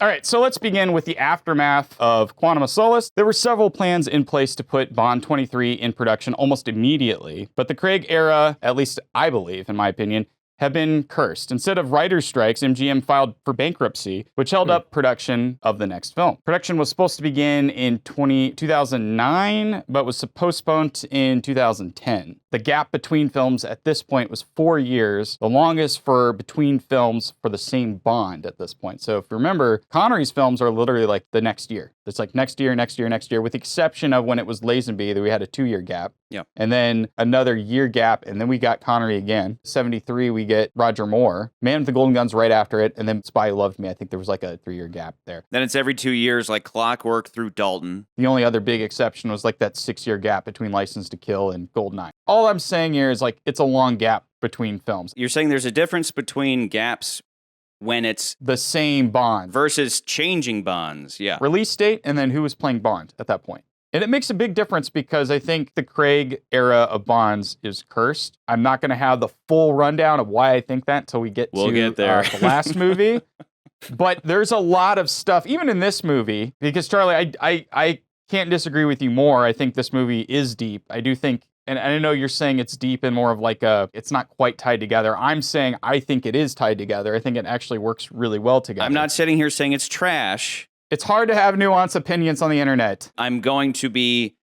All right, so let's begin with the aftermath of Quantum of Solace. There were several plans in place to put Bond 23 in production almost immediately, but the Craig era, at least I believe, in my opinion, have been cursed. Instead of writer's strikes, MGM filed for bankruptcy, which held up production of the next film. Production was supposed to begin in 2009, but was postponed in 2010. The gap between films at this point was 4 years, the longest for between films for the same Bond at this point. So if you remember, Connery's films are literally like the next year. It's like next year, with the exception of when it was Lazenby that we had a 2-year gap. Yeah. And then another year gap, and then we got Connery again. 73, we get Roger Moore. Man with the Golden Gun's right after it, and then Spy Who Loved Me. I think there was like a 3-year gap there. Then it's every 2 years, like clockwork through Dalton. The only other big exception was like that 6-year gap between License to Kill and Goldeneye. All I'm saying here is like it's a long gap between films. You're saying there's a difference between gaps when it's the same Bond versus changing Bonds, yeah. Release date and then who was playing Bond at that point. And it makes a big difference because I think the Craig era of Bonds is cursed. I'm not going to have the full rundown of why I think that until we get to there. The last movie. But there's a lot of stuff, even in this movie, because Charlie, I can't disagree with you more. I think this movie is deep. I do think, and I know you're saying it's deep and more of like it's not quite tied together. I'm saying I think it is tied together. I think it actually works really well together. I'm not sitting here saying it's trash. It's hard to have nuanced opinions on the internet. I'm going to be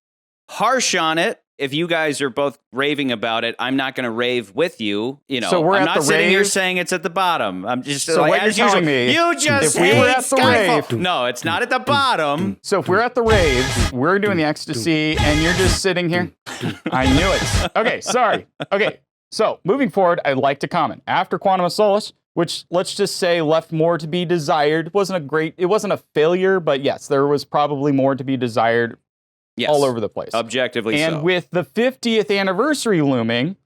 harsh on it. If you guys are both raving about it, I'm not going to rave with you. You know, so I'm not sitting here saying it's at the bottom. I'm just so like, what as you're usual, telling me, you just if we hate were at the Skyfall. rave, no, it's not at the bottom. So if we're at the rave, we're doing the ecstasy, and you're just sitting here. I knew it. Okay, sorry. Okay, so moving forward, I'd like to comment after Quantum of Solace, which let's just say left more to be desired. It wasn't a failure, but yes, there was probably more to be desired. Yes, all over the place. Objectively and so. And with the 50th anniversary looming,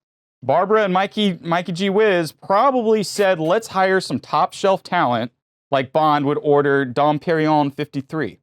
Barbara and Mikey G. Wiz probably said, let's hire some top shelf talent like Bond would order Dom Perignon 53.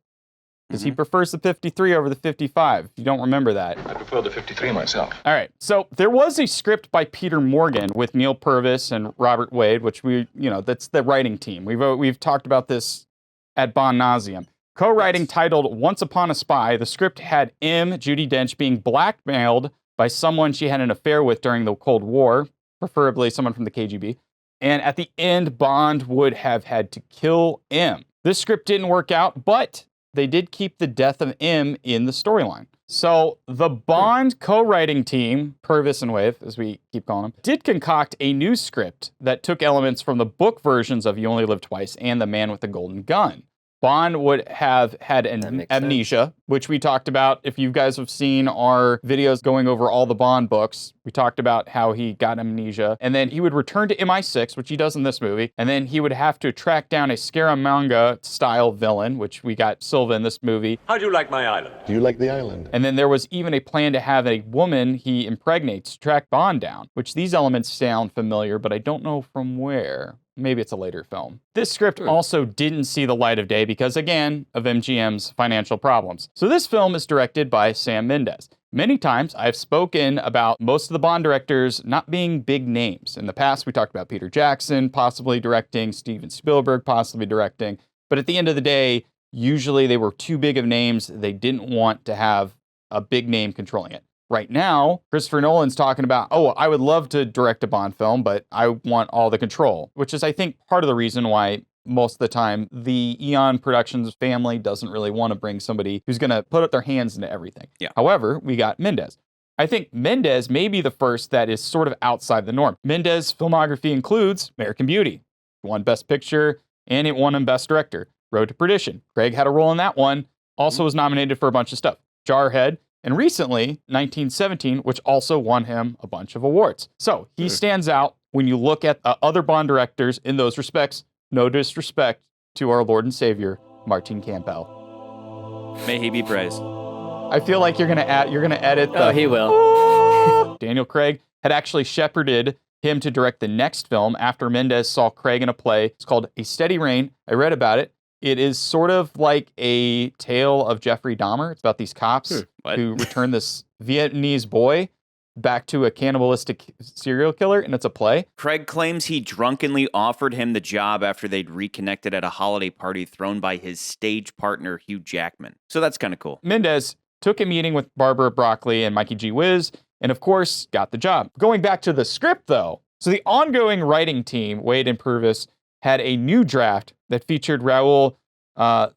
Because he prefers the 53 over the 55, if you don't remember that. I prefer the 53 myself. All right, so there was a script by Peter Morgan with Neil Purvis and Robert Wade, which that's the writing team. We've talked about this ad nauseum. Co-writing titled Once Upon a Spy, the script had Judi Dench, being blackmailed by someone she had an affair with during the Cold War, preferably someone from the KGB. And at the end, Bond would have had to kill M. This script didn't work out, but they did keep the death of M in the storyline. So the Bond co-writing team, Purvis and Wave, as we keep calling them, did concoct a new script that took elements from the book versions of You Only Live Twice and The Man with the Golden Gun. Bond would have had an amnesia, which we talked about. If you guys have seen our videos going over all the Bond books, we talked about how he got amnesia. And then he would return to MI6, which he does in this movie. And then he would have to track down a Scaramanga-style villain, which we got Silva in this movie. How do you like my island? Do you like the island? And then there was even a plan to have a woman he impregnates to track Bond down, which these elements sound familiar, but I don't know from where. Maybe it's a later film. This script also didn't see the light of day because, again, of MGM's financial problems. So this film is directed by Sam Mendes. Many times I've spoken about most of the Bond directors not being big names. In the past, we talked about Peter Jackson possibly directing, Steven Spielberg possibly directing. But at the end of the day, usually they were too big of names. They didn't want to have a big name controlling it. Right now, Christopher Nolan's talking about, I would love to direct a Bond film, but I want all the control, which is, I think, part of the reason why most of the time the Eon Productions family doesn't really want to bring somebody who's going to put up their hands into everything. Yeah. However, we got Mendes. I think Mendes may be the first that is sort of outside the norm. Mendes' filmography includes American Beauty, won Best Picture, and it won Best Director. Road to Perdition. Craig had a role in that one. Also was nominated for a bunch of stuff. Jarhead. And recently, 1917, which also won him a bunch of awards. So he stands out when you look at other Bond directors in those respects. No disrespect to our Lord and Savior, Martin Campbell. May he be praised. I feel like you're gonna edit the... Oh, he will. Daniel Craig had actually shepherded him to direct the next film after Mendes saw Craig in a play. It's called A Steady Rain. I read about it. It is sort of like a tale of Jeffrey Dahmer. It's about these cops who return this Vietnamese boy back to a cannibalistic serial killer, and it's a play. Craig claims he drunkenly offered him the job after they'd reconnected at a holiday party thrown by his stage partner, Hugh Jackman. So that's kind of cool. Mendez took a meeting with Barbara Broccoli and Mikey G. Wiz, and of course, got the job. Going back to the script, though, so the ongoing writing team, Wade and Purvis, had a new draft that featured Raul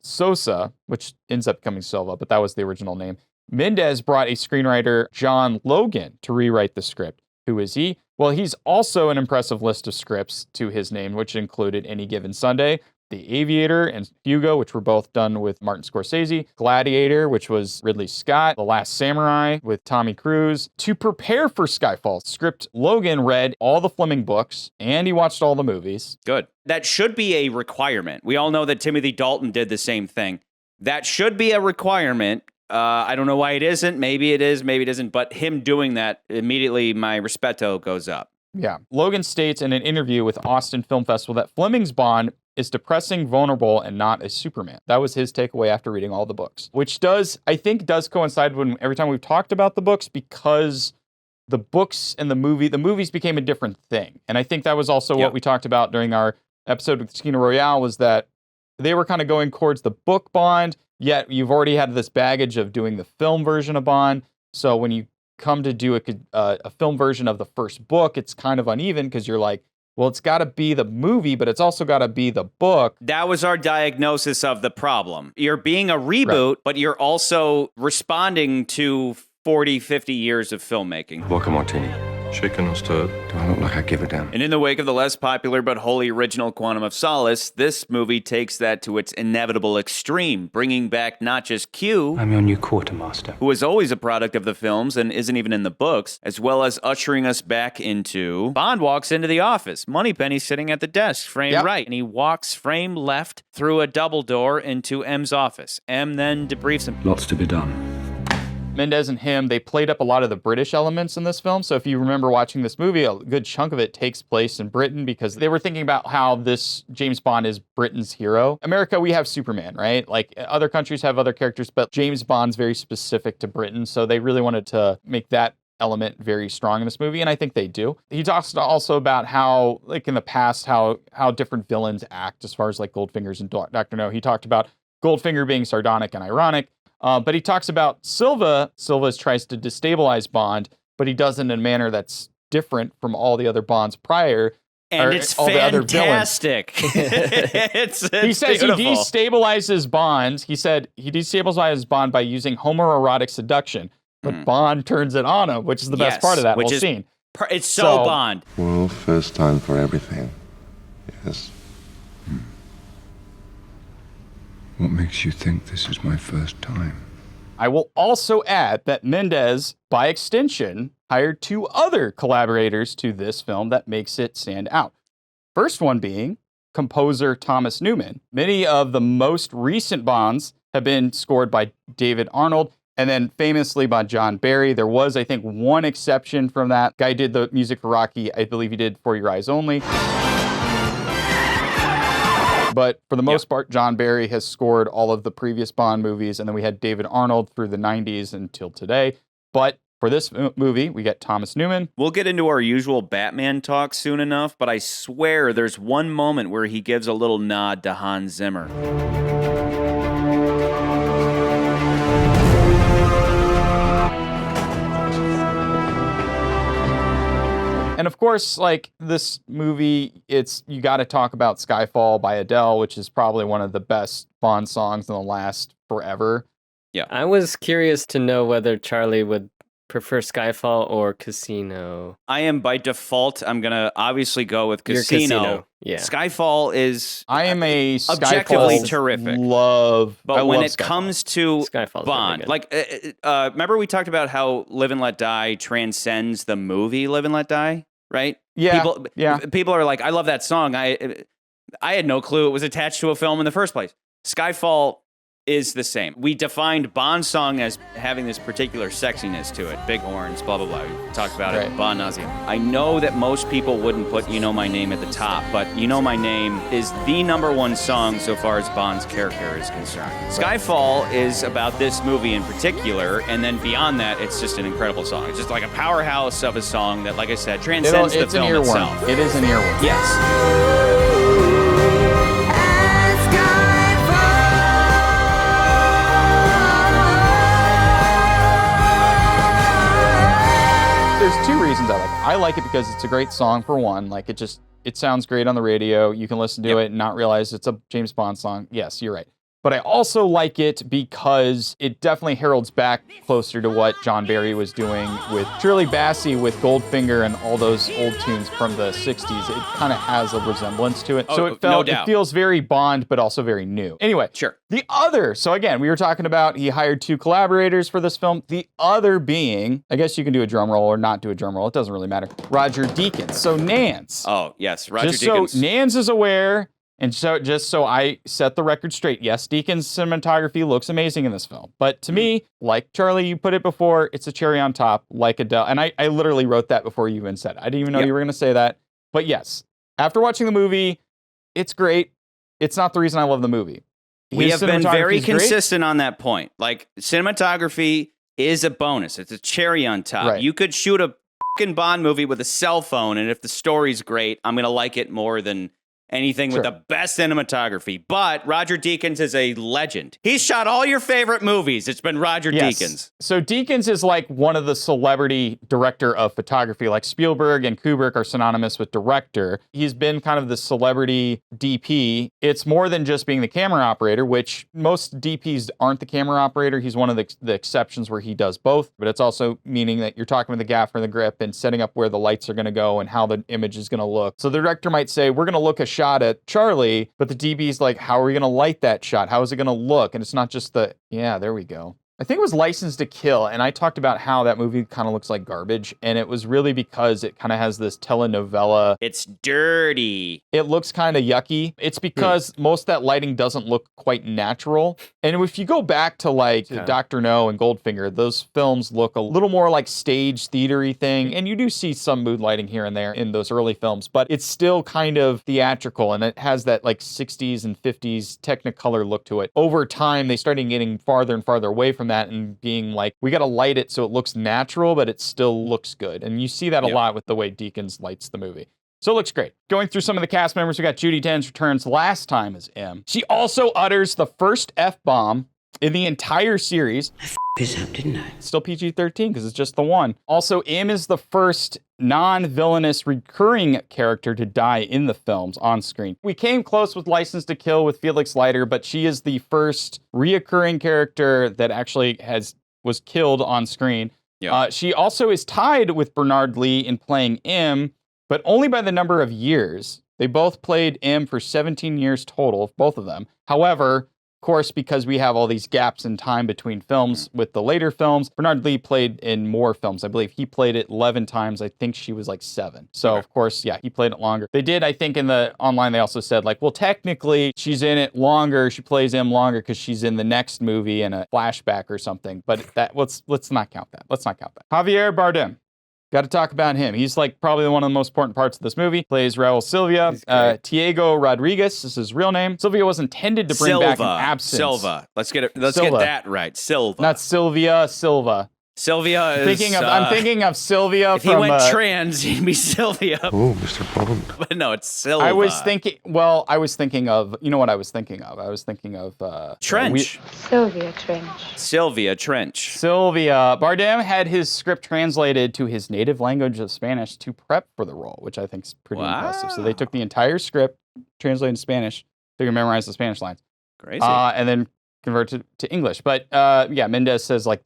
Sosa, which ends up becoming Silva, but that was the original name. Mendez brought a screenwriter, John Logan, to rewrite the script. Who is he? Well, he's also an impressive list of scripts to his name, which included Any Given Sunday, The Aviator, and Hugo, which were both done with Martin Scorsese, Gladiator, which was Ridley Scott, The Last Samurai with Tommy Cruise. To prepare for Skyfall script, Logan read all the Fleming books, and he watched all the movies. Good. That should be a requirement. We all know that Timothy Dalton did the same thing. That should be a requirement. I don't know why it isn't. Maybe it is, maybe it isn't. But him doing that, immediately my respetto goes up. Yeah. Logan states in an interview with Austin Film Festival that Fleming's Bond is depressing, vulnerable, and not a Superman. That was his takeaway after reading all the books, which I think does coincide when every time we've talked about the books, because the books and the movies became a different thing. And I think that was also what we talked about during our episode with Casino Royale, was that they were kind of going towards the book Bond, yet you've already had this baggage of doing the film version of Bond. So when you come to do a film version of the first book, it's kind of uneven because you're like, well, it's got to be the movie, but it's also got to be the book. That was our diagnosis of the problem. You're being a reboot, but you're also responding to 40, 50 years of filmmaking. Vodka martini. Shaken or stirred? Do I look like I give a damn? And in the wake of the less popular but wholly original Quantum of Solace, this movie takes that to its inevitable extreme, bringing back not just Q, I'm your new quartermaster, who is always a product of the films and isn't even in the books, as well as ushering us back into Bond walks into the office. Moneypenny's sitting at the desk, frame right, and he walks frame left through a double door into M's office. M then debriefs him. Lots to be done. Mendez and him, they played up a lot of the British elements in this film. So if you remember watching this movie, a good chunk of it takes place in Britain because they were thinking about how this James Bond is Britain's hero. America, we have Superman, right? Like other countries have other characters, but James Bond's very specific to Britain. So they really wanted to make that element very strong in this movie, and I think they do. He talks also about how, like in the past, how different villains act as far as like Goldfinger's and Dr. No. He talked about Goldfinger being sardonic and ironic. But he talks about Silva. Silva tries to destabilize Bond, but he does it in a manner that's different from all the other Bonds prior. And it's fantastic. He says beautiful. he destabilizes Bond. He said he destabilizes Bond by using homoerotic seduction, but Bond turns it on him, which is the best part of that whole scene. It's so Bond. Well, first time for everything. Yes. What makes you think this is my first time? I will also add that Mendez, by extension, hired 2 other collaborators to this film that makes it stand out. First one being composer Thomas Newman. Many of the most recent Bonds have been scored by David Arnold, and then famously by John Barry. There was, I think, one exception from that. Guy did the music for Rocky. I believe he did For Your Eyes Only. But for the most part, John Barry has scored all of the previous Bond movies, and then we had David Arnold through the 90s until today. But for this movie, we get Thomas Newman. We'll get into our usual Batman talk soon enough, but I swear there's one moment where he gives a little nod to Hans Zimmer. And of course, like this movie, you got to talk about Skyfall by Adele, which is probably one of the best Bond songs in the last forever. Yeah. I was curious to know whether Charlie would prefer Skyfall or Casino. I am by default. I'm going to obviously go with Casino. Yeah. Skyfall is I am a objectively Skyfall terrific. But when love it Skyfall. comes to Skyfall's Bond, really good. remember we talked about how Live and Let Die transcends the movie Live and Let Die, right? Yeah. People are like, I love that song. I had no clue it was attached to a film in the first place. Skyfall is the same. We defined Bond's song as having this particular sexiness to it. Big horns, blah, blah, blah. We talked about it, Bon nauseam. I know that most people wouldn't put You Know My Name at the top, but You Know My Name is the #1 song so far as Bond's character is concerned. Skyfall is about this movie in particular, and then beyond that, it's just an incredible song. It's just like a powerhouse of a song that, like I said, transcends the film itself. It is an earworm. Yes. There's two reasons I like it. I like it because it's a great song, for one. Like, it sounds great on the radio. You can listen to it and not realize it's a James Bond song. Yes, you're right. But I also like it because it definitely heralds back closer to what John Barry was doing with Shirley Bassey with Goldfinger and all those old tunes from the 60s. It kind of has a resemblance to it. So it feels very Bond, but also very new. Anyway, sure. So again, we were talking about he hired 2 collaborators for this film. The other being, I guess you can do a drum roll or not do a drum roll. It doesn't really matter. Roger Deakins. So Nance. Oh, yes. Roger Deakins. Deakins. So Nance is aware. And so, just so I set the record straight, yes, Deakins' cinematography looks amazing in this film. But to me, like Charlie, you put it before, it's a cherry on top, like Adele. And I literally wrote that before you even said it. I didn't even know you were going to say that. But yes, after watching the movie, it's great. It's not the reason I love the movie. We have been very consistent on that point. Like, cinematography is a bonus. It's a cherry on top. Right. You could shoot a fucking Bond movie with a cell phone, and if the story's great, I'm going to like it more than anything with the best cinematography. But Roger Deakins is a legend. He's shot all your favorite movies. It's been Roger Deakins. So Deakins is like one of the celebrity director of photography. Like Spielberg and Kubrick are synonymous with director. He's been kind of the celebrity DP. It's more than just being the camera operator, which most DPs aren't the camera operator. He's one of the exceptions where he does both. But it's also meaning that you're talking with the gaffer and the grip and setting up where the lights are going to go and how the image is going to look. So the director might say, we're going to look a shot at Charlie, but the DB's like, how are we going to light that shot? How is it going to look? And it's not just there we go. I think it was License to Kill, and I talked about how that movie kind of looks like garbage, and it was really because it kind of has this telenovela. It's dirty. It looks kind of yucky. It's because most of that lighting doesn't look quite natural. And if you go back to like Dr. No and Goldfinger, those films look a little more like stage theater-y thing, and you do see some mood lighting here and there in those early films, but it's still kind of theatrical, and it has that like 60s and 50s Technicolor look to it. Over time, they started getting farther and farther away from that and being like, we got to light it so it looks natural, but it still looks good. And you see that a lot with the way Deakins lights the movie. So it looks great. Going through some of the cast members, we got Judi Dench returns last time as M. She also utters the first F-bomb in the entire series. I f***ed up, didn't I? Still PG-13 because it's just the one. Also, M is the first non-villainous recurring character to die in the films on screen. We came close with License to Kill with Felix Leiter, but she is the first reoccurring character that actually was killed on screen. Yeah. She also is tied with Bernard Lee in playing M, but only by the number of years. They both played M for 17 years total, both of them. However, of course, because we have all these gaps in time between films with the later films, Bernard Lee played in more films. I believe he played it 11 times. I think she was like 7. So, of course, yeah, he played it longer. They did, I think, in the online, they also said, like, well, technically, she's in it longer. She plays M longer because she's in the next movie in a flashback or something. But let's not count that. Let's not count that. Javier Bardem. Got to talk about him. He's like probably one of the most important parts of this movie. Plays Raul Silva. Tiago Rodriguez is his real name. Silvia was intended to bring back an absence. Silva. Let's get that right. Silva. Not Sylvia. Silva. Sylvia is... I'm thinking of Sylvia if he went trans, he'd be Sylvia. Oh, Mr. Bond. But no, it's Silva. I was thinking of... You know what I was thinking of? I was thinking of... Trench. Sylvia Trench. Sylvia Trench. Sylvia. Bardem had his script translated to his native language of Spanish to prep for the role, which I think is pretty impressive. So they took the entire script, translated in Spanish, so you can memorize the Spanish lines. Crazy. And then convert it to English. But yeah, Mendez says like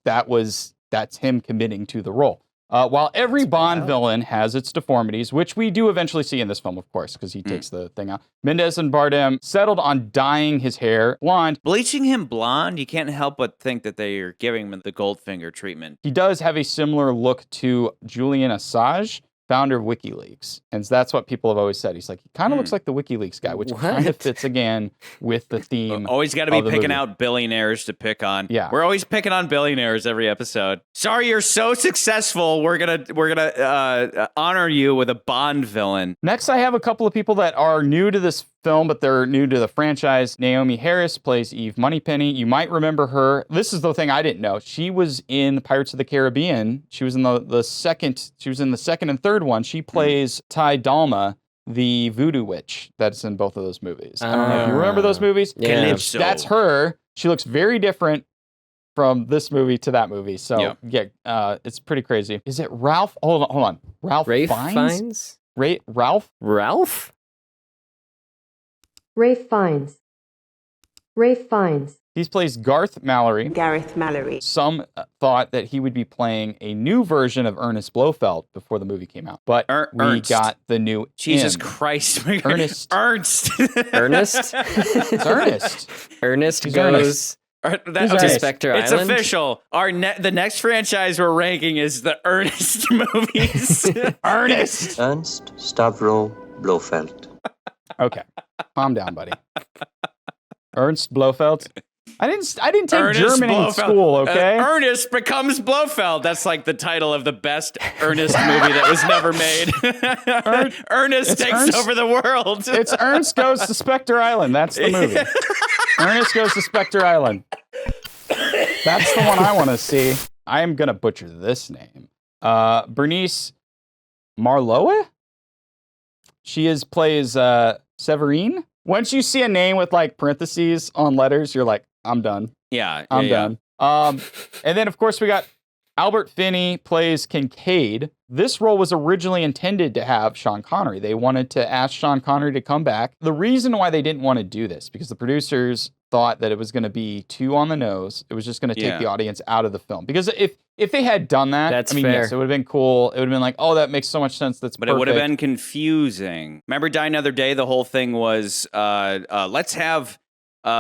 that's him committing to the role. While every Bond villain has its deformities, which we do eventually see in this film, of course, because he takes the thing out. Mendez and Bardem settled on dyeing his hair blonde. Bleaching him blonde, you can't help but think that they are giving him the Goldfinger treatment. He does have a similar look to Julian Assange, founder of WikiLeaks. And that's what people have always said. He's like, he kind of looks like the WikiLeaks guy, which kind of fits again with the theme. Always got to be picking movie. out billionaires to pick on. Yeah. We're always picking on billionaires every episode. Sorry, you're so successful. We're gonna honor you with a Bond villain. Next, I have a couple of people that are new to this film, but they're new to the franchise. Naomi Harris plays Eve Moneypenny. You might remember her. This is the thing I didn't know. She was in Pirates of the Caribbean. She was in the second. She was in the second and third one. She plays Ty Dalma, the voodoo witch that's in both of those movies. I don't know if you remember those movies. Yeah. Calypso. That's her. She looks very different from this movie to that movie. So it's pretty crazy. Is it Ralph? Hold on. Ralph Rafe Fiennes? Fiennes? Ralph? Ralph? Rafe Fiennes. Rafe Fiennes. He plays Garth Mallory. Gareth Mallory. Some thought that he would be playing a new version of Ernest Blofeld before the movie came out, but we Ernst. got the new Jesus in. Christ. Ernest. Ernst. Ernest? It's Ernest. Ernest He's goes Ernest. to Spectre It's Island. official. The next franchise we're ranking is the Ernest movies. Ernest. Ernst Stavro Blofeld. Okay, calm down, buddy. Ernst Blofeld. I didn't take Ernest German in Blofeld. school. Okay. Ernest becomes Blofeld. That's like the title of the best Ernest movie that was never made. Ernest takes Ernst- over the world. It's Ernst Goes to Spectre Island. That's the movie. Ernest Goes to Spectre Island. That's the one I want to see. I am going to butcher this name. Bernice Marlowe? She plays Severine. Once you see a name with like parentheses on letters, you're like, I'm done. I'm done. And then, of course, we got Albert Finney plays Kincaid. This role was originally intended to have Sean Connery. They wanted to ask Sean Connery to come back. The reason why they didn't want to do this, because the producers thought that it was going to be too on the nose. It was just going to take the audience out of the film. Because if they had done that, That's I mean, fair. yes, it would have been cool. It would have been like, oh, that makes so much sense. That's But perfect. it would have been confusing. Remember Die Another Day? The whole thing was, let's have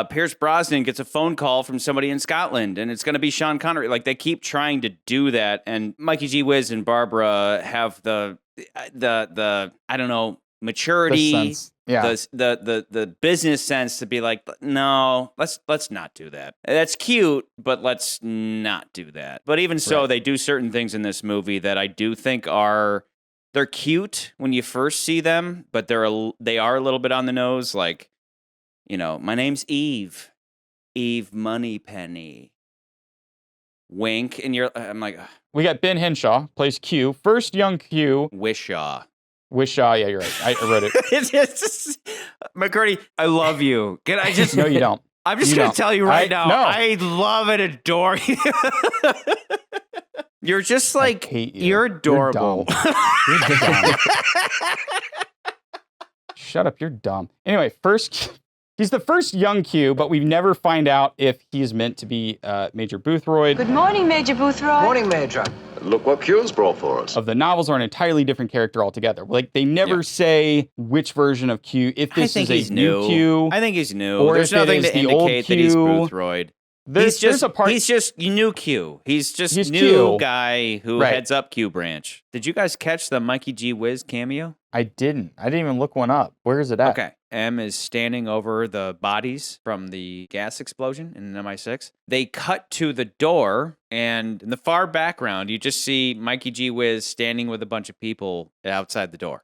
Pierce Brosnan gets a phone call from somebody in Scotland, and it's going to be Sean Connery. Like, they keep trying to do that, and Mikey G. Wiz and Barbara have the I don't know, maturity, The sense. Yeah. the business sense to be like, no, let's not do that. That's cute, but let's not do that. But even so, they do certain things in this movie that I do think they're cute when you first see them, but they are a little bit on the nose. Like, you know, my name's Eve Moneypenny. Wink, and I'm like, ugh. We got Ben Henshaw, plays Q. First young Q. Wishaw. Wishaw, yeah, you're right. I wrote it. It's just, McCurdy, I love you. Can I just? No, you don't. I'm just You going don't. to tell you right now, No. I love and adore you. You're just like, hate you. you're adorable. You're dumb. Shut up, you're dumb. Anyway, he's the first young Q, but we never find out if he's meant to be Major Boothroyd. Good morning, Major Boothroyd. Morning, Major. Look what Q's brought for us. Of the novels are an entirely different character altogether. Like, they never say which version of Q, if I this think is he's a new new. Q. I think he's new. Or There's if it nothing is to the old indicate that he's Q. Boothroyd. There's a part. He's just new Q. He's He's new Q. guy who Right. heads up Q branch. Did you guys catch the Mikey G. Wiz cameo? I didn't even look one up. Where is it at? Okay. M is standing over the bodies from the gas explosion in MI6. They cut to the door, and in the far background, you just see Mikey G. Wiz standing with a bunch of people outside the door.